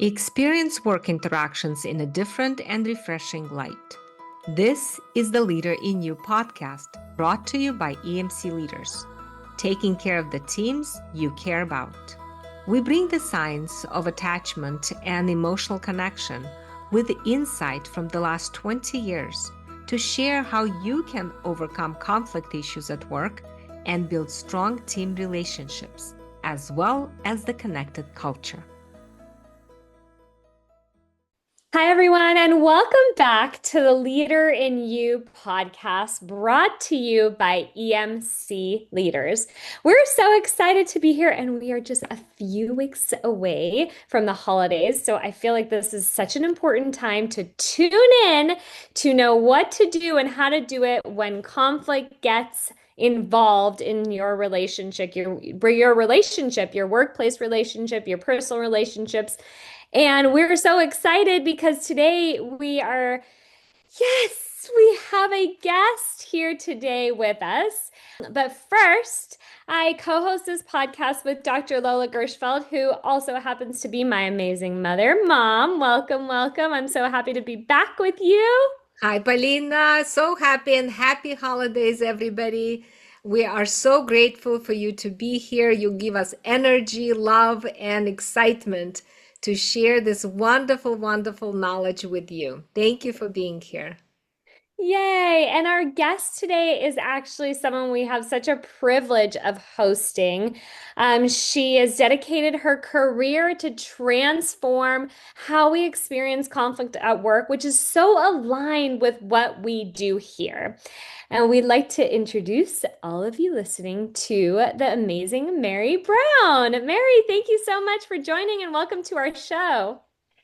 Experience work interactions in a different and refreshing light. This is the Leader in You podcast, brought to you by EMC Leaders, taking care of the teams you care about. We bring the science of attachment and emotional connection with the insight from the last 20 years to share how you can overcome conflict issues at work and build strong team relationships, as well as the connected culture. Hi, everyone, and welcome back to the Leader in You podcast brought to you by EMC Leaders. We're so excited to be here, and we are just a few weeks away from the holidays. So I feel like this is such an important time to tune in to know what to do and how to do it when conflict gets involved in your relationship, your workplace relationship, your personal relationships. And we're so excited because today we have a guest here today with us. But first, I co-host this podcast with Dr. Lola Gershfeld, who also happens to be my amazing mother. Mom, welcome, welcome. I'm so happy to be back with you. Hi, Paulina. So happy and happy holidays, everybody. We are so grateful for you to be here. You give us energy, love, and excitement to share this wonderful, wonderful knowledge with you. Thank you for being here. Yay! And our guest today is actually someone we have such a privilege of hosting. She has dedicated her career to transform how we experience conflict at work, which is so aligned with what we do here. And we'd like to introduce all of you listening to the amazing Mary Brown. Mary, thank you so much for joining and welcome to our show.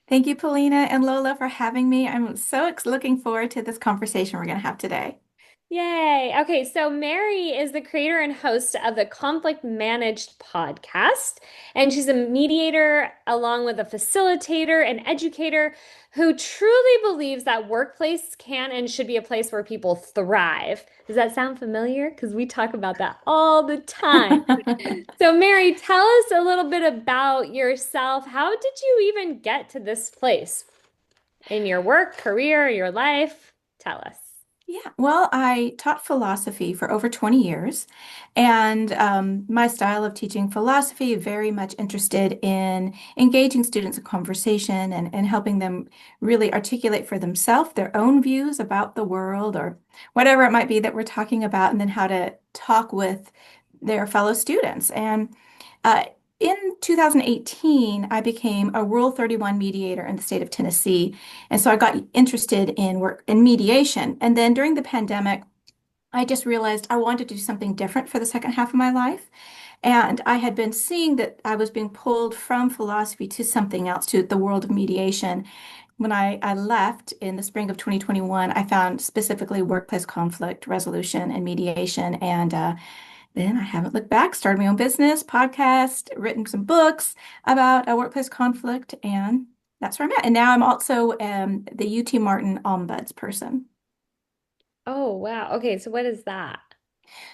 Thank you, Paulina and Lola, for having me. I'm so looking forward to this conversation we're going to have today. Yay. Okay, so Mary is the creator and host of the Conflict Managed podcast, and she's a mediator along with a facilitator and educator who truly believes that workplace can and should be a place where people thrive. Does that sound familiar? Because we talk about that all the time. So Mary, tell us a little bit about yourself. How did you even get to this place in your work, career, your life? Tell us. Yeah, well, I taught philosophy for over 20 years, and my style of teaching philosophy, very much interested in engaging students in conversation and helping them really articulate for themselves their own views about the world or whatever it might be that we're talking about, and then how to talk with their fellow students. And uh, in 2018, I became a Rule 31 mediator in the state of Tennessee. And so I got interested in work in mediation. And then during the pandemic, I just realized I wanted to do something different for the second half of my life. And I had been seeing that I was being pulled from philosophy to something else, to the world of mediation. When I left in the spring of 2021, I found specifically workplace conflict resolution and mediation. And then I haven't looked back, started my own business, podcast, written some books about workplace conflict, and that's where I'm at. And now I'm also the UT Martin ombuds person. Oh, wow. Okay, so what is that?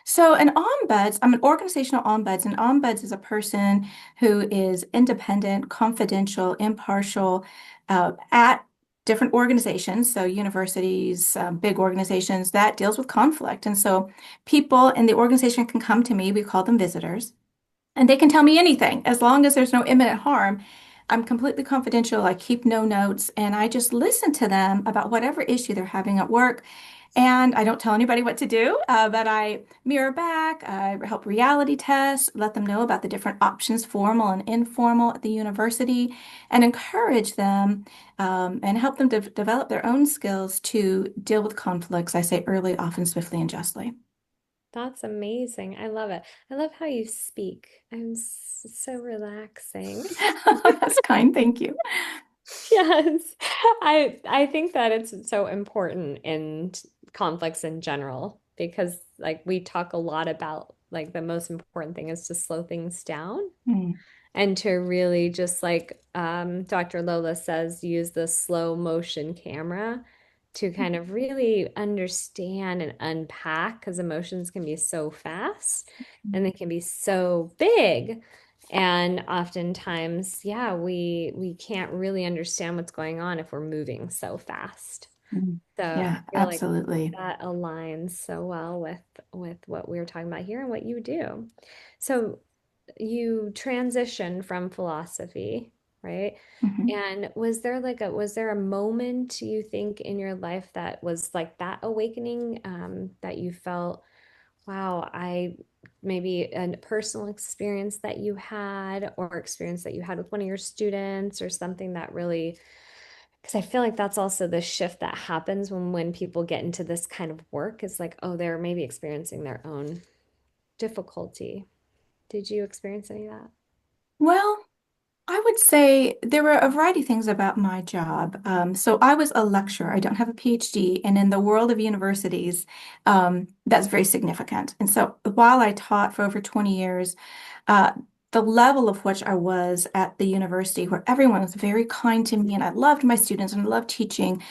So an ombuds, I'm an organizational ombuds, and ombuds is a person who is independent, confidential, impartial at different organizations, so universities, big organizations that deals with conflict. And so people in the organization can come to me, we call them visitors, and they can tell me anything as long as there's no imminent harm. I'm completely confidential. I keep no notes, and I just listen to them about whatever issue they're having at work. And I don't tell anybody what to do, but I mirror back, I help reality test, let them know about the different options, formal and informal at the university, and encourage them and help them to develop their own skills to deal with conflicts, I say early, often, swiftly, and justly. That's amazing. I love it. I love how you speak. I'm so relaxing. That's kind. Thank you. Yes. I think that it's so important in conflicts in general because like we talk a lot about like the most important thing is to slow things down Mm. and to really just like Dr. Lola says, use the slow motion camera to kind of really understand and unpack because emotions can be so fast and they can be so big. And oftentimes, yeah, we can't really understand what's going on if we're moving so fast. Mm. So I Yeah, feel like absolutely. that aligns so well with what we were talking about here and what you do. So you transitioned from philosophy, right? Mhm. And was there a moment you think in your life that was like that awakening, that you felt, wow, I maybe a personal experience that you had or experience that you had with one of your students or something that really, because I feel like that's also the shift that happens when people get into this kind of work is like, oh, they're maybe experiencing their own difficulty. Did you experience any of that? Well, I would say there were a variety of things about my job. So I was a lecturer. I don't have a PhD, and in the world of universities, that's very significant. And so while I taught for over 20 years, uh, the level of which I was at the university, where everyone was very kind to me, and I loved my students and I loved teaching,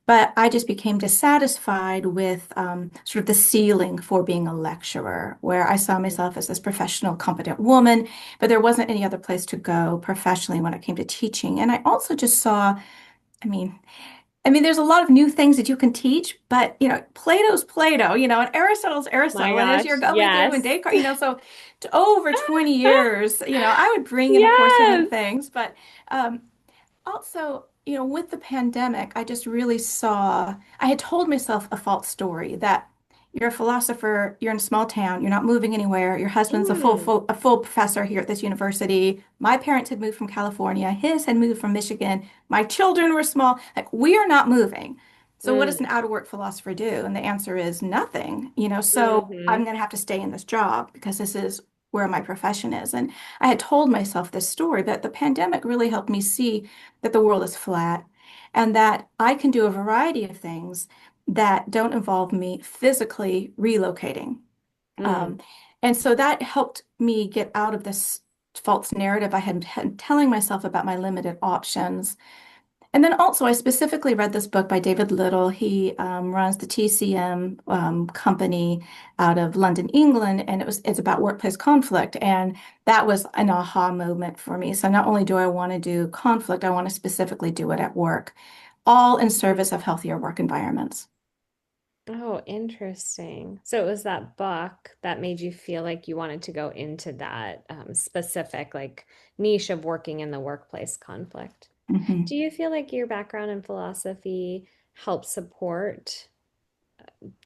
but I just became dissatisfied with sort of the ceiling for being a lecturer, where I saw myself as this professional, competent woman, but there wasn't any other place to go professionally when it came to teaching. And I also just saw, I mean, there's a lot of new things that you can teach, but Plato's Plato, and Aristotle's My Aristotle, and as gosh, you're going through, and yes. Descartes, so to over 20 years, I would bring in, of course, some new Yes. things, but um, also, with the pandemic, I just really saw, I had told myself a false story that you're a philosopher, you're in a small town, you're not moving anywhere. Your husband's Mm, a full professor here at this university. My parents had moved from California, his had moved from Michigan. My children were small. Like, we are not moving. So what does an mm, out of work philosopher do? And the answer is nothing, so I'm hmm. going to have to stay in this job because this is where my profession is. And I had told myself this story, but the pandemic really helped me see that the world is flat and that I can do a variety of things that don't involve me physically relocating. Mm. Um, and so that helped me get out of this false narrative I had telling myself about my limited options. And then also, I specifically read this book by David Little. He runs the TCM company out of London, England, and it's about workplace conflict. And that was an aha moment for me. So not only do I want to do conflict, I want to specifically do it at work, all in service of healthier work environments. Oh, interesting. So it was that book that made you feel like you wanted to go into that specific like niche of working in the workplace conflict. Mhm. Do you feel like your background in philosophy helps support,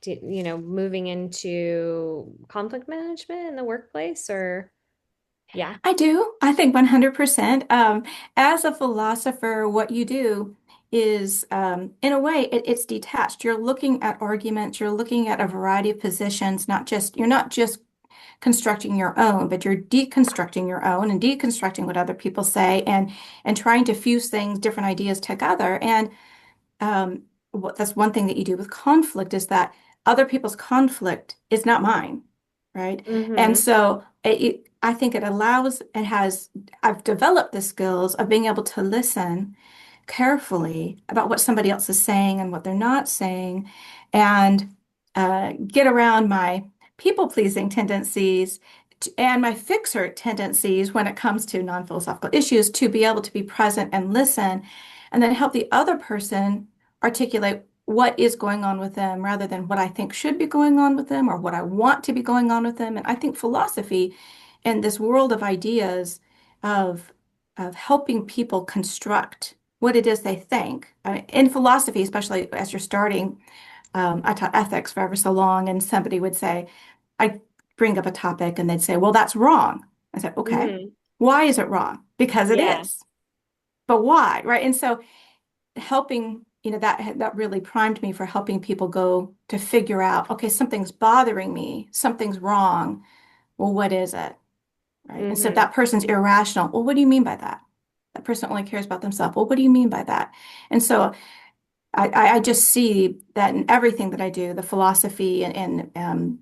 moving into conflict management in the workplace or yeah? I do. I think 100%. As a philosopher, what you do is, in a way, it's detached. You're looking at arguments, you're looking at a variety of positions, you're not just constructing your own, but you're deconstructing your own and deconstructing what other people say and trying to fuse things, different ideas together. And um, that's one thing that you do with conflict is that other people's conflict is not mine, right? And Mm-hmm. so I think I've developed the skills of being able to listen carefully about what somebody else is saying and what they're not saying, and get around my people-pleasing tendencies and my fixer tendencies when it comes to non-philosophical issues to be able to be present and listen, and then help the other person articulate what is going on with them rather than what I think should be going on with them or what I want to be going on with them. And I think philosophy in this world of ideas of helping people construct what it is they think. I mean, in philosophy, especially as you're starting, I taught ethics for ever so long, and somebody would say, I bring up a topic and they'd say, well, that's wrong. I said, okay, Mm-hmm. why is it wrong? Because it Yeah. is. But why? Right. And so helping, that really primed me for helping people go to figure out, okay, something's bothering me, something's wrong. Well, what is it? Right. And so if Mm-hmm. that person's irrational, well, what do you mean by that? That person only cares about themselves. Well, what do you mean by that? And so I just see that in everything that I do, the philosophy and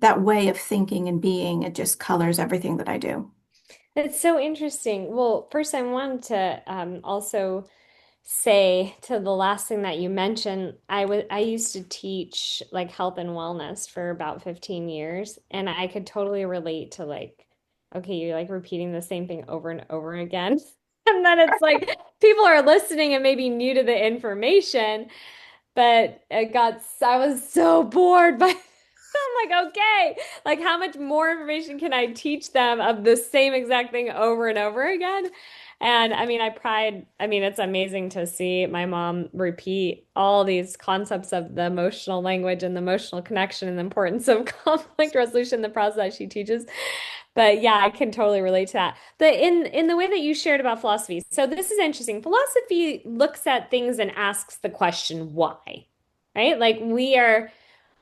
that way of thinking and being, it just colors everything that I do. It's so interesting. Well, first, I wanted to also say to the last thing that you mentioned, I used to teach like health and wellness for about 15 years, and I could totally relate to like okay, you're like repeating the same thing over and over again. And then it's like people are listening and maybe new to the information, but I was so bored by I'm like, okay, like how much more information can I teach them of the same exact thing over and over again? And I mean, it's amazing to see my mom repeat all these concepts of the emotional language and the emotional connection and the importance of conflict resolution, the process she teaches. But yeah, I can totally relate to that. In the way that you shared about philosophy. So this is interesting. Philosophy looks at things and asks the question why, right? Like we are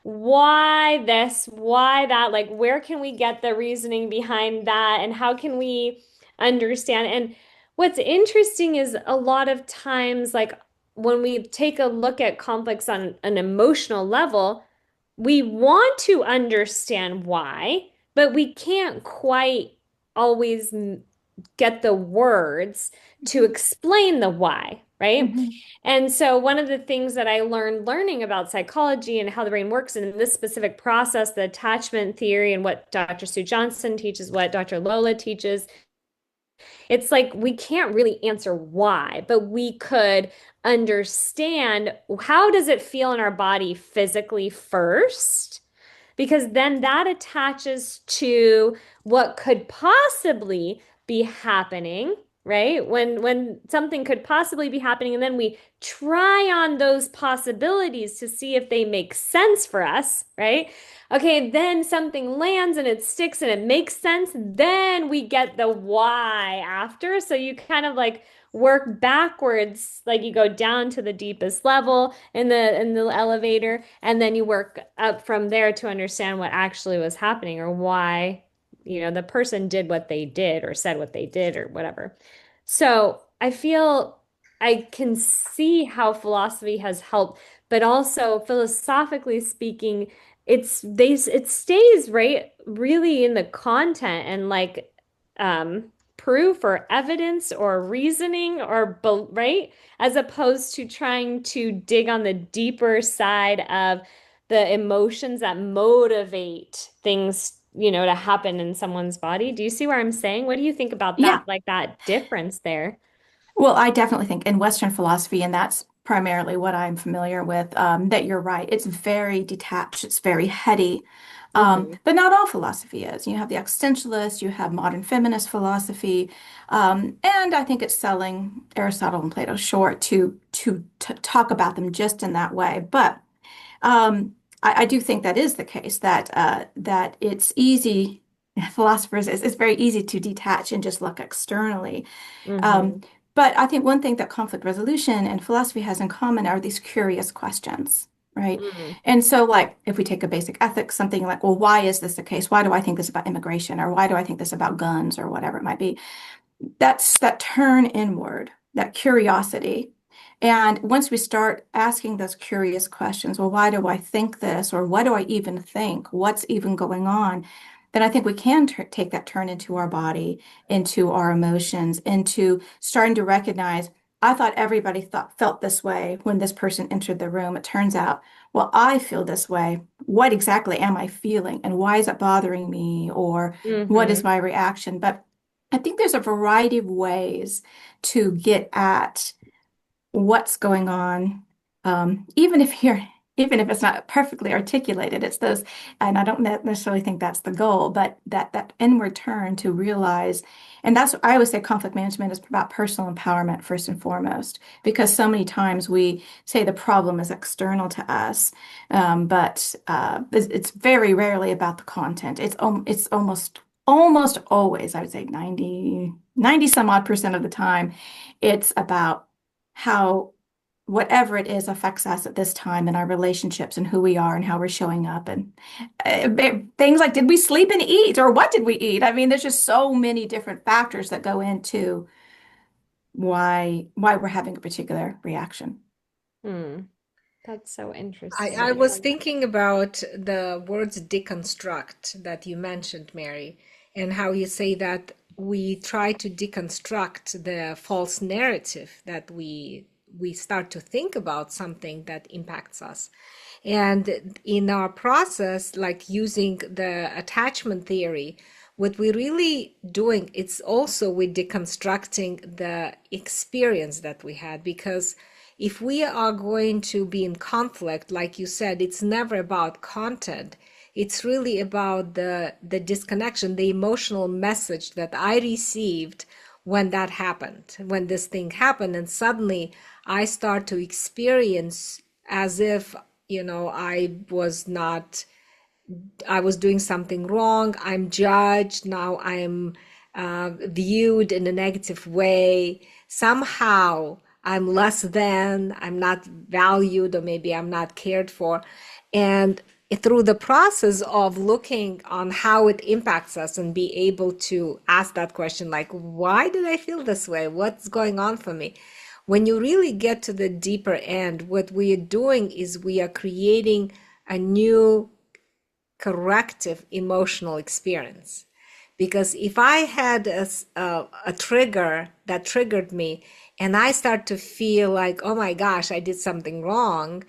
why this, why that, like where can we get the reasoning behind that and how can we understand? And what's interesting is a lot of times, like when we take a look at conflicts on an emotional level, we want to understand why, but we can't quite always get the words to explain the why, right? Mhm. And so one of the things that I learned learning about psychology and how the brain works in this specific process, the attachment theory and what Dr. Sue Johnson teaches, what Dr. Lola teaches, it's like we can't really answer why, but we could understand how does it feel in our body physically first? Because then that attaches to what could possibly be happening, right? When something could possibly be happening, and then we try on those possibilities to see if they make sense for us, right? Okay, then something lands and it sticks and it makes sense. Then we get the why after. So you kind of like work backwards, like you go down to the deepest level in the elevator, and then you work up from there to understand what actually was happening or why, the person did what they did or said what they did or whatever. So I feel I can see how philosophy has helped, but also philosophically speaking, it stays right really in the content and like proof or evidence or reasoning or right, as opposed to trying to dig on the deeper side of the emotions that motivate things, to happen in someone's body. Do you see where I'm saying? What do you think about that, Yeah. like that difference there? Well, I definitely think in Western philosophy, and that's primarily what I'm familiar with, that you're right. It's very detached, it's very heady. Hmm. But not all philosophy is. You have the existentialist, you have modern feminist philosophy, and I think it's selling Aristotle and Plato short to talk about them just in that way. But I do think that is the case, that it's easy, philosophers, it's very easy to detach and just look externally. Hmm. Um, but I think one thing that conflict resolution and philosophy has in common are these curious questions, right? Mm. And so, like, if we take a basic ethics, something like, well, why is this the case? Why do I think this about immigration? Or why do I think this about guns or whatever it might be? That's that turn inward, that curiosity. And once we start asking those curious questions, well, why do I think this? Or what do I even think? What's even going on? Then I think we can take that turn into our body, into our emotions, into starting to recognize, I thought everybody felt this way when this person entered the room. It turns out, well, I feel this way. What exactly am I feeling? And why is it bothering me? Or what is Hmm. my reaction? But I think there's a variety of ways to get at what's going on, even if it's not perfectly articulated. It's those, and I don't necessarily think that's the goal, but that inward turn to realize, and that's I always say conflict management is about personal empowerment first and foremost, because so many times we say the problem is external to us, but it's very rarely about the content. It's almost always, I would say 90 some odd percent of the time, it's about how whatever it is affects us at this time in our relationships and who we are and how we're showing up and things like did we sleep and eat or what did we eat? I mean, there's just so many different factors that go into why we're having a particular reaction. Hmm. That's so I interesting. was thinking about the words deconstruct that you mentioned, Mary, and how you say that we try to deconstruct the false narrative that we start to think about something that impacts us. And in our process, like using the attachment theory, what we're really doing, it's also with deconstructing the experience that we had. Because if we are going to be in conflict, like you said, it's never about content. It's really about the disconnection, the emotional message that I received when that happened, when this thing happened, and suddenly I start to experience as if, I was doing something wrong. I'm judged. Now I'm viewed in a negative way. Somehow I'm less than, I'm not valued, or maybe I'm not cared for. And through the process of looking on how it impacts us and be able to ask that question, like, why did I feel this way? What's going on for me? When you really get to the deeper end, what we are doing is we are creating a new corrective emotional experience. Because if I had a trigger that triggered me and I start to feel like, oh my gosh, I did something wrong,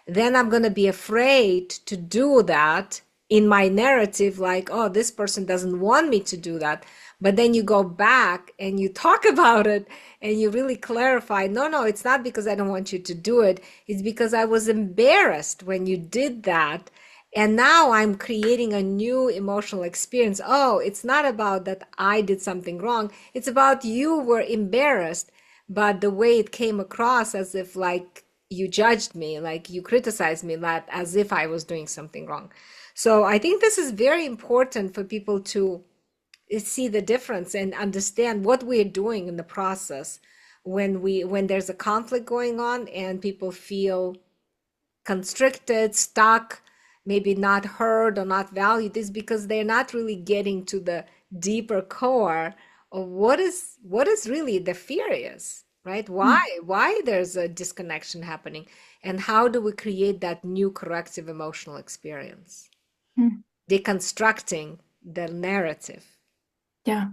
then I'm going to be afraid to do that in my narrative, like, oh, this person doesn't want me to do that. But then you go back and you talk about it and you really clarify, no, no, it's not because I don't want you to do it. It's because I was embarrassed when you did that. And now I'm creating a new emotional experience. Oh, it's not about that I did something wrong. It's about you were embarrassed, but the way it came across as if like you judged me, like you criticized me, that as if I was doing something wrong. So I think this is very important for people to see the difference and understand what we're doing in the process when there's a conflict going on and people feel constricted, stuck, maybe not heard or not valued, is because they're not really getting to the deeper core of what is really the fear is, right? Why there's a disconnection happening, and how do we create that new corrective emotional experience? Mm. Deconstructing the narrative. Yeah.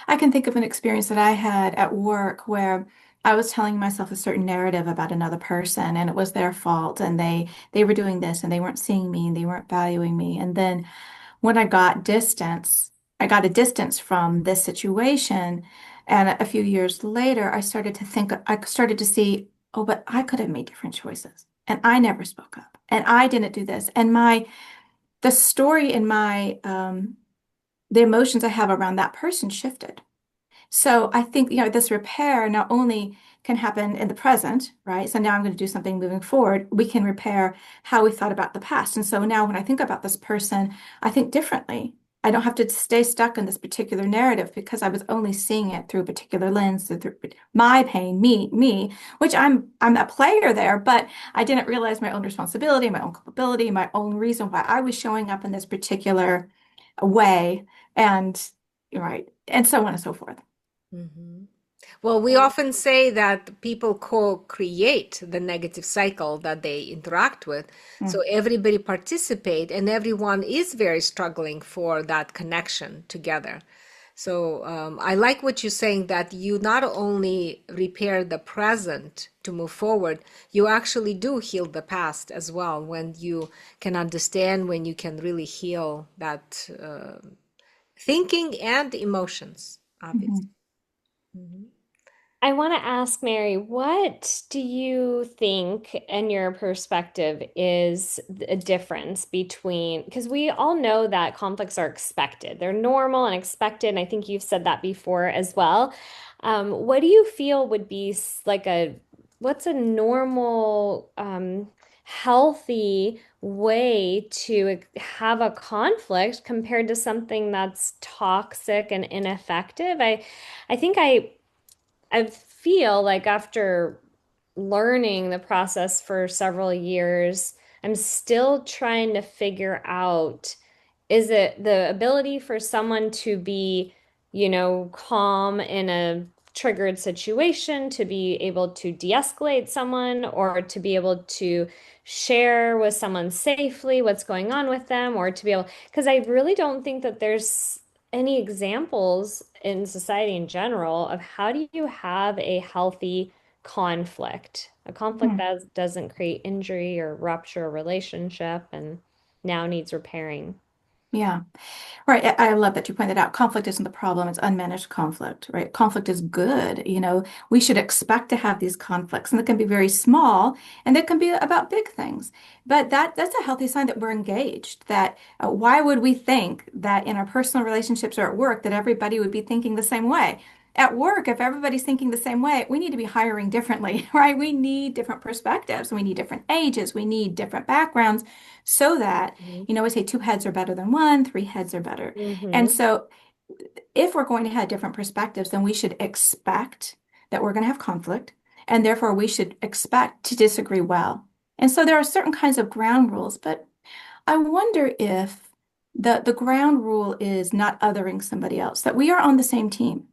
I can think of an experience that I had at work where I was telling myself a certain narrative about another person and it was their fault and they were doing this and they weren't seeing me and they weren't valuing me. And then when I got a distance from this situation. And a few years later, I started to see, oh, but I could have made different choices. And I never spoke up. And I didn't do this. And the story in the emotions I have around that person shifted. So I think, this repair not only can happen in the present, right? So now I'm going to do something moving forward. We can repair how we thought about the past. And so now when I think about this person, I think differently. I don't have to stay stuck in this particular narrative because I was only seeing it through a particular lens, through my pain, me, which I'm a player there, but I didn't realize my own responsibility, my own culpability, my own reason why I was showing up in this particular way, and right, and so on and so forth. Mhm. Well, we often say that people co-create the negative cycle that they interact with. So Mm. everybody participate and everyone is very struggling for that connection together. So I like what you're saying, that you not only repair the present to move forward, you actually do heal the past as well when you can understand, when you can really heal that thinking and emotions, obviously. Mhm. Mhm. I want to ask Mary, what do you think, in your perspective, is a difference between, because we all know that conflicts are expected, they're normal and expected, and I think you've said that before as well. What do you feel would be what's a normal, healthy way to have a conflict compared to something that's toxic and ineffective? I think I feel like after learning the process for several years, I'm still trying to figure out, is it the ability for someone to be, calm in a triggered situation, to be able to de-escalate someone, or to be able to share with someone safely what's going on with them, or to be able, because I really don't think that there's any examples in society in general of how do you have a healthy conflict, a conflict Hmm. that doesn't create injury or rupture a relationship and now needs repairing. Yeah. Right. I love that you pointed out conflict isn't the problem, it's unmanaged conflict, right? Conflict is good. We should expect to have these conflicts, and they can be very small and they can be about big things. But that's a healthy sign that we're engaged. That why would we think that in our personal relationships or at work that everybody would be thinking the same way? At work, if everybody's thinking the same way, we need to be hiring differently, right? We need different perspectives, we need different ages, we need different backgrounds so that we say two heads are better than one, three heads are better. And Mm-hmm. so if we're going to have different perspectives, then we should expect that we're going to have conflict, and therefore we should expect to disagree well. And so there are certain kinds of ground rules, but I wonder if the ground rule is not othering somebody else, that we are on the same team,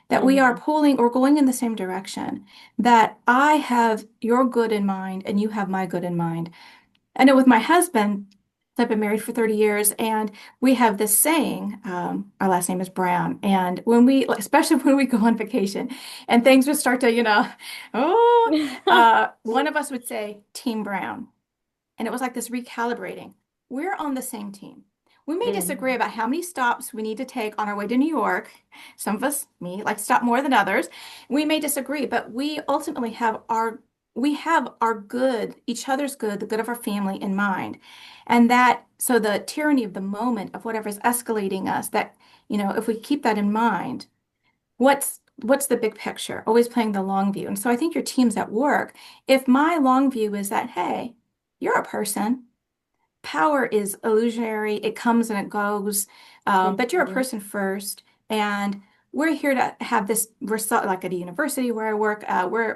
that we are Mm-hmm. pulling or going in the same direction, that I have your good in mind and you have my good in mind. I know with my husband, I've been married for 30 years, and we have this saying, our last name is Brown. And especially when we go on vacation and things would start to, one of us would say, Team Brown. And it was like this recalibrating. We're on the same team. We may disagree Mm-hmm. about how many stops we need to take on our way to New York. Some of us, me, like to stop more than others. We may disagree, but we ultimately have our good, each other's good, the good of our family in mind. And so the tyranny of the moment of whatever's escalating us, that, if we keep that in mind, what's the big picture? Always playing the long view. And so I think your team's at work. If my long view is that, hey, you're a person. Power is illusionary. It comes and it goes. But you're a Mm-hmm. person first. And we're here to have this, like at a university where I work,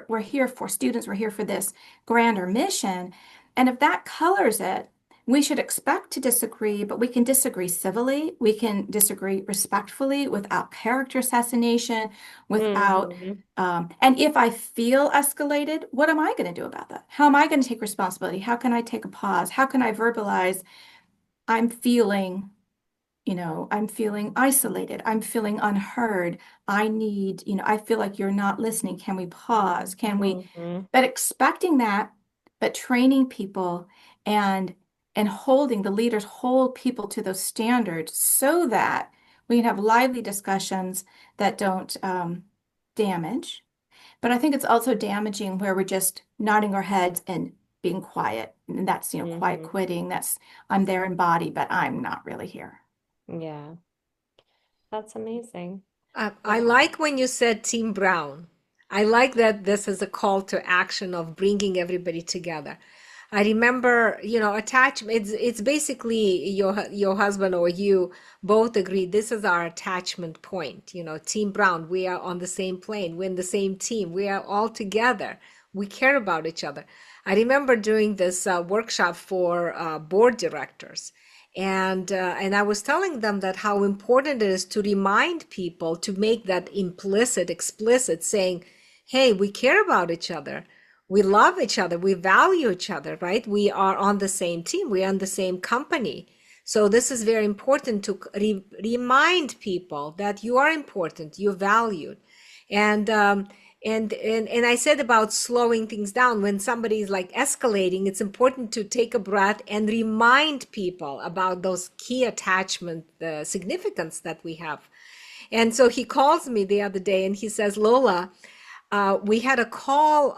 we're here for students. We're here for this grander mission. And if that colors it, we should expect to disagree, but we can disagree civilly. We can disagree respectfully without character assassination, without Mm-hmm. and if I feel escalated, what am I going to do about that? How am I going to take responsibility? How can I take a pause? How can I verbalize I'm feeling, I'm feeling isolated. I'm feeling unheard. I feel like you're not listening. Can we pause? Mm-hmm. But expecting that, but training people and holding the leaders hold people to those standards so that we can have lively discussions that don't damage. But I think it's also damaging where we're just nodding our heads and being quiet. And that's, quiet Mm-hmm. quitting. That's I'm there in body, but I'm not really here. Yeah, that's amazing. I Wow. like when you said Team Brown. I like that this is a call to action of bringing everybody together. I remember, attachment, it's basically your husband or you both agree this is our attachment point. Team Brown, we are on the same plane, we're in the same team, we are all together. We care about each other. I remember doing this workshop for board directors. And I was telling them that how important it is to remind people to make that implicit, explicit, saying, "Hey, we care about each other, we love each other, we value each other, right? We are on the same team, we are on the same company." So this is very important to remind people that you are important, you're valued, and and I said about slowing things down when somebody is like escalating, it's important to take a breath and remind people about those key attachment, the significance that we have. And so he calls me the other day and he says, Lola, we had a call.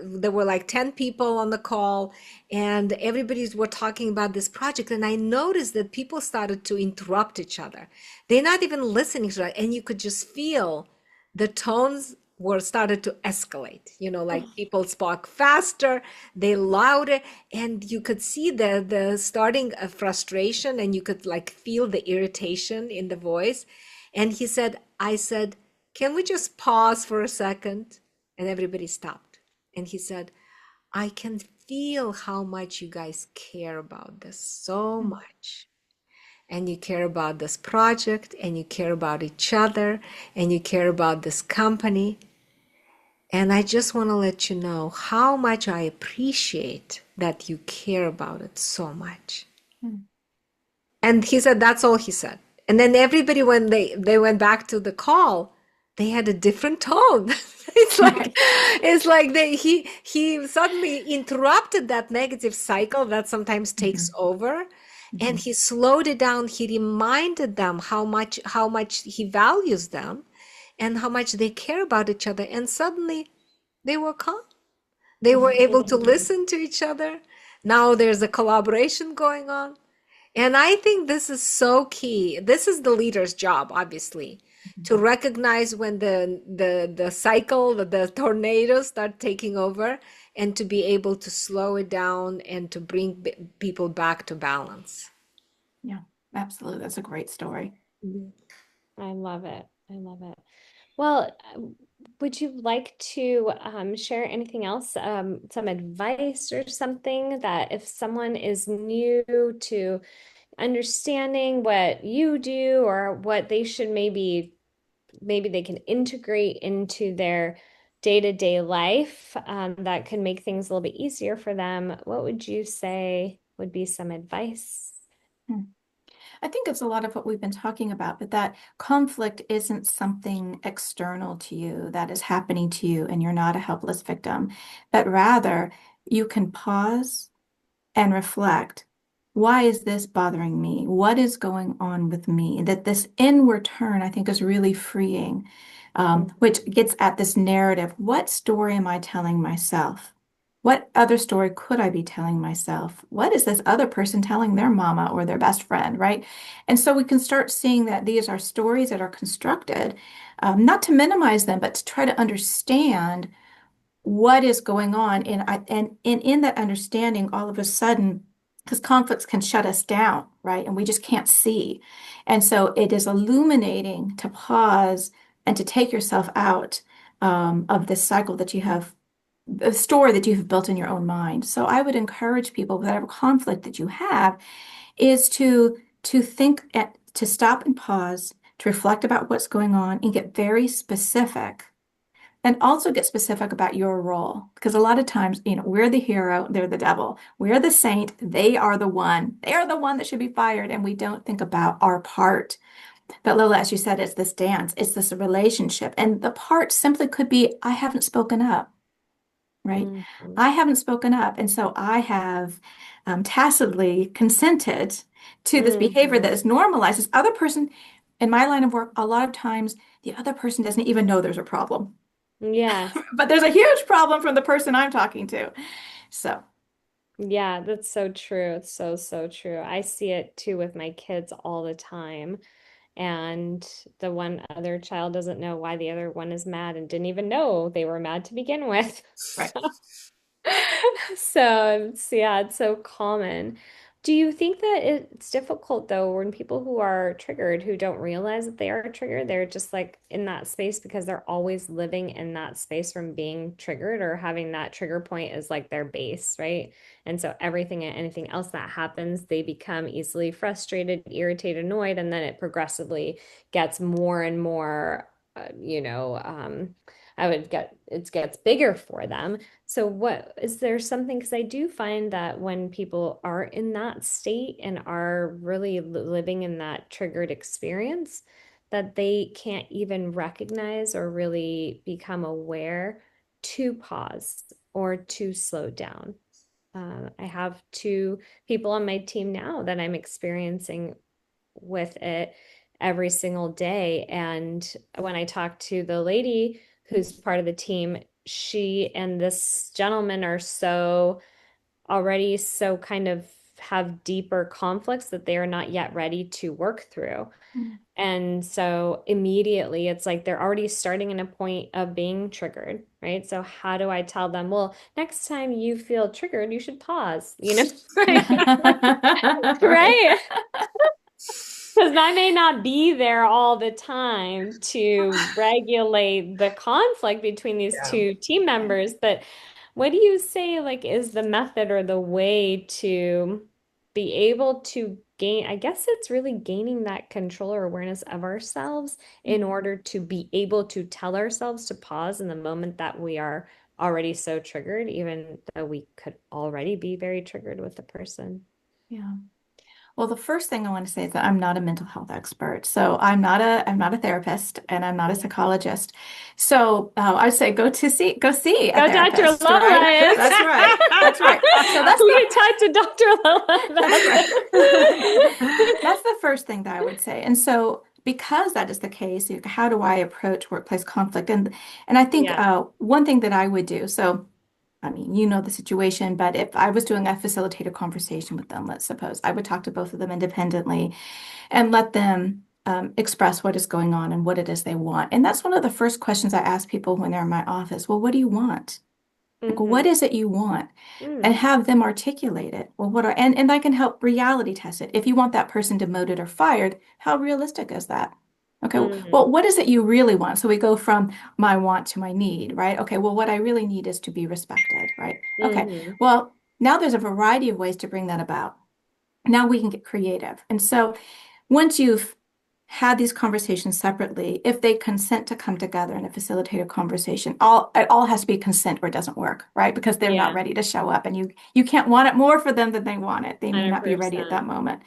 There were like 10 people on the call, and everybody's were talking about this project. And I noticed that people started to interrupt each other. They're not even listening to it, and you could just feel the tones were started to escalate. Like people spoke faster, they louder, and you could see the starting of frustration, and you could like feel the irritation in the voice. And I said, can we just pause for a second? And everybody stopped. And he said, I can feel how much you guys care about this so much. And you care about this project, and you care about each other, and you care about this company. And I just want to let you know how much I appreciate that you care about it so much. Mm. And he said, that's all he said. And then everybody, when they went back to the call, they had a different tone. It's like Right. he suddenly interrupted that negative cycle that sometimes takes Mhm. over. and he slowed it down. He reminded them how much he values them and how much they care about each other. And suddenly they were calm. They were able to listen to each other. Now there's a collaboration going on. And I think this is so key. This is the leader's job, obviously, to recognize when the cycle, the tornadoes start taking over, and to be able to slow it down and to bring people back to balance. Yeah, absolutely. That's a great story. I love it. I love it. Well, would you like to share anything else, some advice or something that if someone is new to understanding what you do or what they should maybe they can integrate into their day-to-day life, that can make things a little bit easier for them, what would you say would be some advice? Hmm. I think it's a lot of what we've been talking about, but that conflict isn't something external to you that is happening to you and you're not a helpless victim, but rather you can pause and reflect. Why is this bothering me? What is going on with me? That this inward turn, I think, is really freeing, which gets at this narrative. What story am I telling myself? What other story could I be telling myself? What is this other person telling their mama or their best friend, right? And so we can start seeing that these are stories that are constructed, not to minimize them, but to try to understand what is going on. And in that understanding, all of a sudden, because conflicts can shut us down, right? And we just can't see. And so it is illuminating to pause and to take yourself out of this cycle that you have, the story that you have built in your own mind. So I would encourage people, whatever conflict that you have, is to think to stop and pause, to reflect about what's going on and get very specific and also get specific about your role. Because a lot of times, we're the hero, they're the devil. We're the saint, they are the one. They are the one that should be fired, and we don't think about our part. But Lola, as you said, it's this dance, it's this relationship. And the part simply could be, I haven't spoken up, right? Mhm. I haven't spoken up. And so I have tacitly consented to this behavior that Mhm. is normalized. This other person, in my line of work, a lot of times the other person doesn't even know there's a problem. Yes. But there's a huge problem from the person I'm talking to. So, Yeah, that's so true. It's so, so true. I see it too with my kids all the time. And the one other child doesn't know why the other one is mad and didn't even know they were mad to begin with. right. So yeah, it's so common. Do you think that it's difficult though when people who are triggered, who don't realize that they are triggered, they're just like in that space because they're always living in that space from being triggered or having that trigger point as like their base, right? And so everything and anything else that happens, they become easily frustrated, irritated, annoyed, and then it progressively gets more and more, I would get it gets bigger for them. So what is there something, because I do find that when people are in that state and are really living in that triggered experience, that they can't even recognize or really become aware to pause or to slow down. I have two people on my team now that I'm experiencing with it every single day. And when I talk to the lady who's part of the team, she and this gentleman are so already so kind of have deeper conflicts that they are not yet ready to work through. Mm. And so immediately it's like they're already starting in a point of being triggered, right? So how do I tell them, well, next time you feel triggered, you should pause, Right. right? Because I may not be there all the time to regulate the conflict between these Yeah. two team members, but what do you say, like, is the method or the way to be able to gain? I guess it's really gaining that control or awareness of ourselves in order to be able to tell ourselves to pause in the moment that we are already so triggered, even though we could already be very triggered with the person. Yeah. Well, the first thing I want to say is that I'm not a mental health expert. So I'm not a therapist and I'm not a psychologist. So I'd say go see a Go Dr. therapist, right? Lola is. That's right. That's right. So that's We the can talk to Dr. Lola that's about right. this. That's the first thing that I would say. And so because that is the case, how do I approach workplace conflict? And I think Yeah. one thing that I would do, so I mean, you know the situation, but if I was doing a facilitated conversation with them, let's suppose, I would talk to both of them independently and let them express what is going on and what it is they want. And that's one of the first questions I ask people when they're in my office. Well, what do you want? Like, what Mm-hmm. is it you want? And Mm. have them articulate it. Well, and I can help reality test it. If you want that person demoted or fired, how realistic is that? Okay, Mm. well, what is it you really want? So we go from my want to my need, right? Okay, well, what I really need is to be respected, right? Okay, Mm-hmm. well, now there's a variety of ways to bring that about. Now we can get creative. And so once you've had these conversations separately, if they consent to come together in a facilitated conversation, it all has to be consent or it doesn't work, right? Because they're not Yeah, ready to show up and you can't want it more for them than they want it. They may not be ready at that 100%. moment.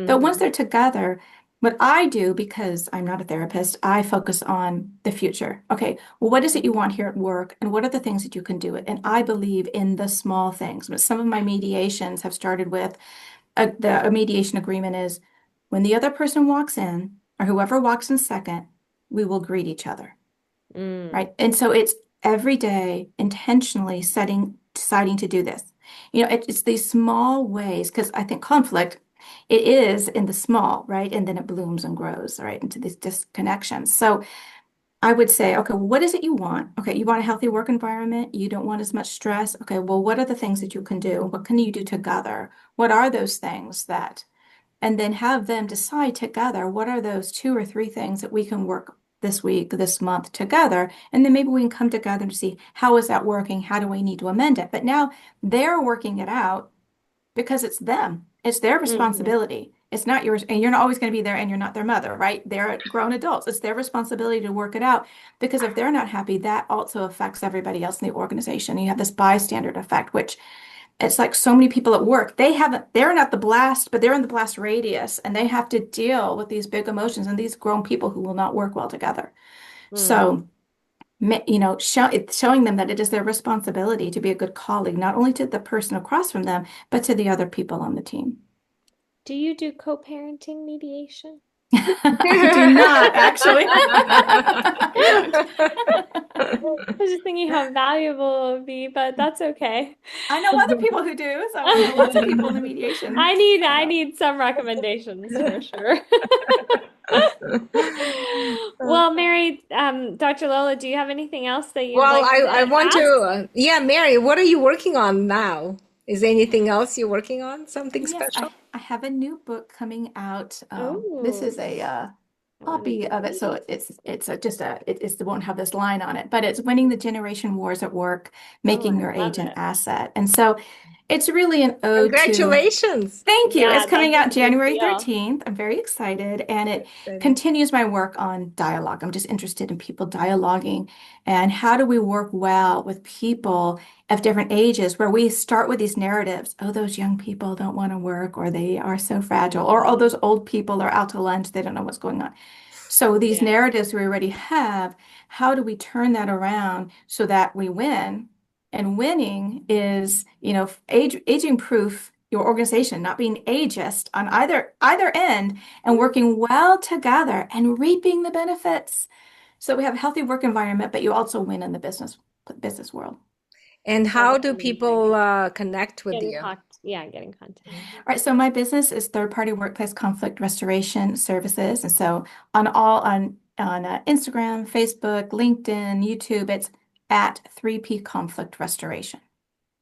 But once Mm-hmm. they're together, what I do, because I'm not a therapist, I focus on the future. Okay, well, what is it you want here at work? And what are the things that you can do it? And I believe in the small things. But some of my mediations have started with a mediation agreement is when the other person walks in, or whoever walks in second, we will greet each other, Mm. right? And so it's every day intentionally deciding to do this. It's these small ways, because I think conflict, it is in the small, right? And then it blooms and grows, right, into these disconnections. So I would say, okay, well, what is it you want? Okay, you want a healthy work environment. You don't want as much stress. Okay, well, what are the things that you can do? What can you do together? What are those things that and then have them decide together what are those two or three things that we can work this week, this month together. And then maybe we can come together to see how is that working? How do we need to amend it? But now they're working it out because it's them. It's their Mm-hmm. responsibility. It's not yours. And you're not always going to be there and you're not their mother, right? They're grown adults. It's their responsibility to work it out because if they're not happy, that also affects everybody else in the organization. You have this bystander effect, which it's like so many people at work, they're not the blast, but they're in the blast radius and they have to deal with these big emotions and these grown people who will not work well together. Mm. So, showing them that it is their responsibility to be a good colleague, not only to the person across from them, but to the other people on the team. Do you do co-parenting mediation? I do not actually. I was just thinking how valuable it would be, but that's okay. I know other people who do, so I know lots of people in the mediation. I need some recommendations for sure. Well, Mary, Dr. Lola, do you have anything else that you'd Well, like I to want to, ask? yeah, Mary, what are you working on now? Is there anything else you're working on? Something Yes, special? I have a new book coming out. This Oh, is a copy of it, so L&D. it won't have this line on it, but it's Winning the Generation Wars at Work, Oh, Making I Your love Age an it. Asset. And so it's really an ode to Congratulations. Thank you. It's Yeah, coming that's a out big January deal. 13th. I'm very excited, and it Exciting. continues my work on dialogue. I'm just interested in people dialoguing and how do we work well with people of different ages where we start with these narratives. Oh, those young people don't want to work, or they are so fragile, or oh, those old people are out to lunch, they don't know what's going on. So these Yeah. narratives we already have, how do we turn that around so that we win? And winning is, aging proof your organization, not being ageist on either end and working well together and reaping the benefits. So we have a healthy work environment, but you also win in the business world. And Oh, how that's do amazing. people connect with you? Get in contact with you. All right, so my business is third-party workplace conflict restoration services, and so on Instagram, Facebook, LinkedIn, YouTube, it's at 3P Conflict Restoration.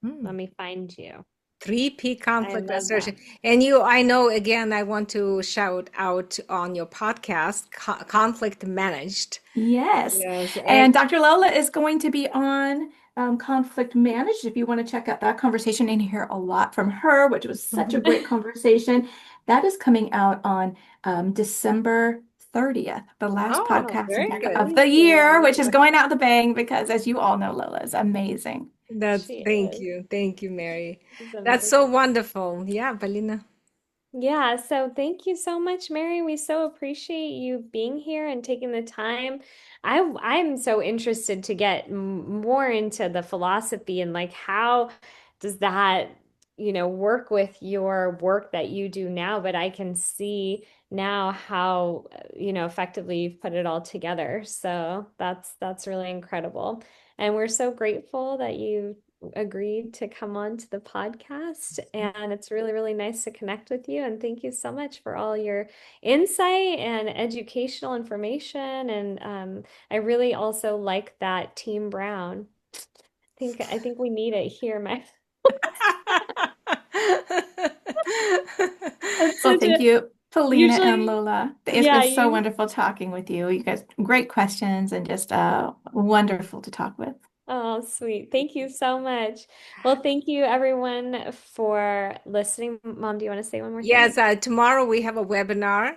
Hmm. Let me find you. 3P I conflict love that. restoration. And you, I know, again, I want to shout out on your podcast, Conflict Managed. Yes, Yes. And and Dr. Lola is going to be on Conflict Managed. If you want to check out that conversation and hear a lot from her, which was such a great conversation, that is coming out on December 30th, the last oh, podcast very good. of the year, Amazing. which is going out the bang because, as you all know, Lola is amazing. That's, She thank is. you. Thank you, Mary. She's That's so amazing. wonderful. Yeah, Balina. Yeah, so thank you so much, Mary. We so appreciate you being here and taking the time. I'm so interested to get more into the philosophy and like how does that, work with your work that you do now, but I can see now how, effectively you've put it all together. So that's really incredible. And we're so grateful that you agreed to come on to the podcast. And it's really, really nice to connect with you. And thank you so much for all your insight and educational information. And I really also like that Team Brown. I think we need it here, Max. That's Well, such thank a you, Paulina and usually, Lola. It's yeah, been so you. wonderful talking with you. You guys, great questions and just wonderful to talk with. Oh, sweet. Thank you so much. Well, thank you everyone for listening. Mom, do you want to say one more thing? Yes, tomorrow we have a webinar,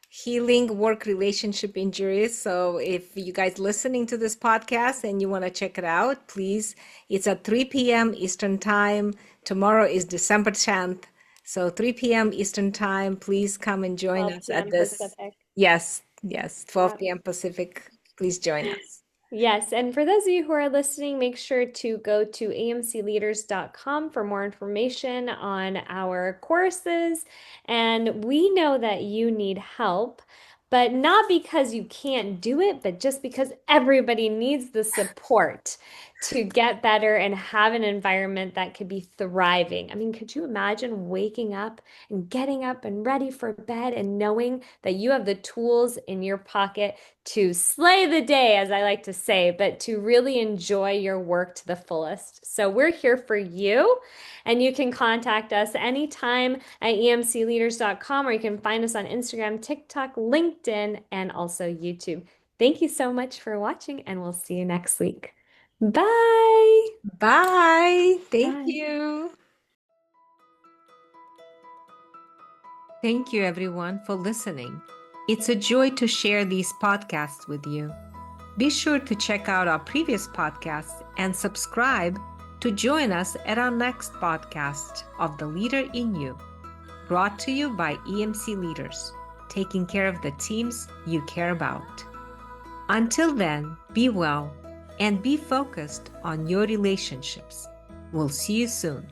Healing Work Relationship Injuries. So if you guys listening to this podcast and you want to check it out, please, it's at 3 p.m. Eastern Time. Tomorrow is December 10th. So 3 p.m. Eastern Time, please come and join 12 us at p.m. this. Pacific. Yes, yes, 12 Yeah. p.m. Pacific. Please join us. Yes, and for those of you who are listening, make sure to go to amcleaders.com for more information on our courses. And we know that you need help, but not because you can't do it, but just because everybody needs the support to get better and have an environment that could be thriving. I mean, could you imagine waking up and getting up and ready for bed and knowing that you have the tools in your pocket to slay the day, as I like to say, but to really enjoy your work to the fullest? So we're here for you, and you can contact us anytime at emcleaders.com, or you can find us on Instagram, TikTok, LinkedIn, and also YouTube. Thank you so much for watching, and we'll see you next week. Bye. Bye. Thank Bye. you. Thank you, everyone, for listening. It's a joy to share these podcasts with you. Be sure to check out our previous podcasts and subscribe to join us at our next podcast of The Leader in You, brought to you by EMC Leaders, taking care of the teams you care about. Until then, be well and be focused on your relationships. We'll see you soon.